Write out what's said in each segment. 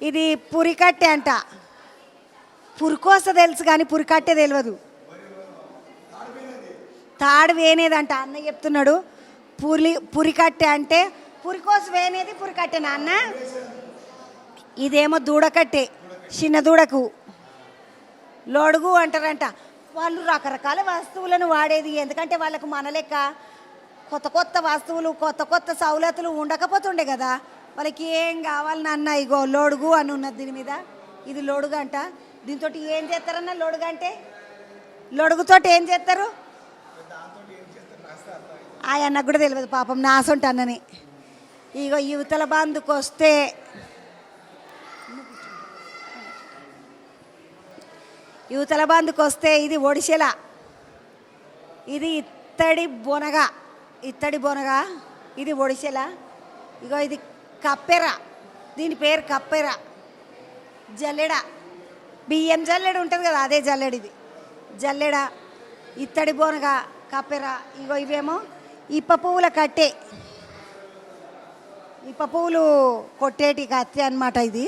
ఇది పురికట్టె అంట. పురికోస తెలుసు కానీ పురికట్టె తెలియదు. తాడు వేనేదంట అన్న చెప్తున్నాడు. పురికట్టె అంటే పురికోస వేనేది పురికట్టె నాన్న. ఇదేమో దూడకట్టె, చిన్న దూడకు లోడుగు అంటారంట. వాళ్ళు రకరకాల వస్తువులను వాడేది, ఎందుకంటే వాళ్ళకు మన లెక్క కొత్త కొత్త వస్తువులు కొత్త కొత్త సౌలతులు ఉండకపోతుండే కదా. వాళ్ళకి ఏం కావాలి నాన్న, ఇగో లోడుగు అని ఉన్నది దీని మీద. ఇది లోడుగు అంట. దీంతో ఏం చేస్తారన్న? లోడుగు అంటే లోడుగుతో ఏం చేస్తారు? ఆయనకు కూడా తెలియదు పాపం, నాసంట అన్నని. ఇగో యువతల బంధుకు వస్తే ఇది ఒడిశెల. ఇది ఇత్తడి బొనగ. ఇది ఒడిశెల. ఇగో ఇది కప్పెర, దీని పేరు కప్పెర. జల్లెడ, బియ్యం జల్లెడ ఉంటుంది కదా, అదే జల్లెడ. ఇది జల్లెడ, ఇత్తడి బొనగ, కప్పెర. ఇగో ఇవేమో ఇప్ప పువ్వుల కట్టె, ఇప్ప పువ్వులు కొట్టేటి కత్తి అన్నమాట. ఇది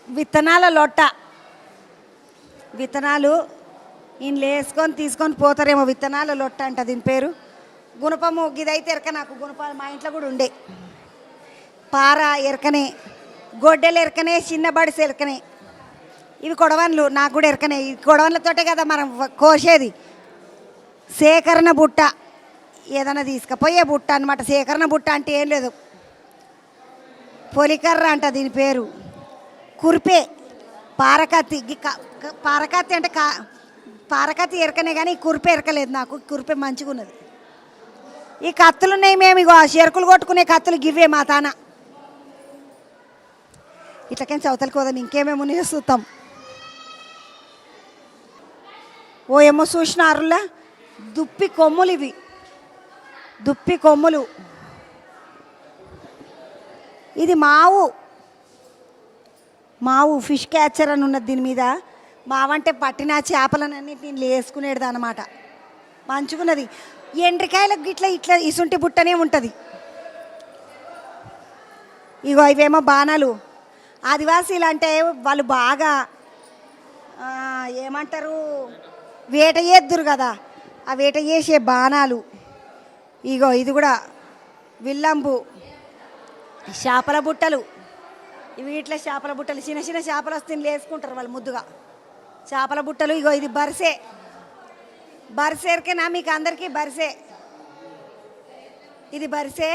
విత్తనాల లొట్ట. విత్తనాలు ఈయనలు వేసుకొని తీసుకొని పోతారేమో. విత్తనాల లొట్ట అంట దీని పేరు. గుణపము గిదైతే ఎరక, నాకు గుణప మా ఇంట్లో కూడా ఉండే. పార ఎరకనే, గొడ్డలు ఎరకనే, చిన్న బడిసి ఎరకనే. ఇవి కొడవన్లు, నాకు కూడా ఎరకనే. ఈ కొడవన్లతోటే కదా మనం కోసేది. సేకరణ బుట్ట, ఏదైనా తీసుకుపోయే బుట్ట అనమాట. సేకరణ బుట్ట అంటే ఏం లేదు, పొలికర్ర అంట దీని పేరు. కుర్పే, పారకత్తి. పారకత్తి అంటే పారకత్తి ఎరకనే కానీ కుర్పే ఎరకలేదు నాకు. కుర్పే మంచిగా ఉన్నది. ఈ కత్తులు ఉన్నాయి మేము, ఇగో చెరుకులు కొట్టుకునే కత్తులు గివ్వే మా తాన. ఇట్లకైనా చవతలకి పోదాం, ఇంకేమేమి ఉన్నాయో చూస్తాం. ఓ ఏమో చూసినారులా దుప్పి కొమ్ములు. ఇవి దుప్పి కొమ్ములు. ఇది మావు ఫిష్ క్యాచర్ అని ఉన్నది దీని మీద. మావంటే పట్టిన చేపలన్నింటిని వేసుకునేది అనమాట. మంచుకున్నది. ఎండ్రికాయలకు ఇట్లా ఇసుంటి బుట్టనే ఉంటుంది. ఇగో ఇవేమో బాణాలు. ఆదివాసీలు అంటే వాళ్ళు బాగా ఏమంటారు, వేట చేద్దురు కదా, ఆ వేట చేసే బాణాలు. ఇగో ఇది కూడా విల్లంబు. చేపల బుట్టలు. ఇవి ఇట్లా చేపల బుట్టలు, చిన్న చిన్న చేపలు వస్తే వేసుకుంటారు వాళ్ళు ముద్దుగా. చేపల బుట్టలు. ఇగో ఇది బరిసే ఎరికేనా మీకు అందరికీ? బరిసే, ఇది బరిసే.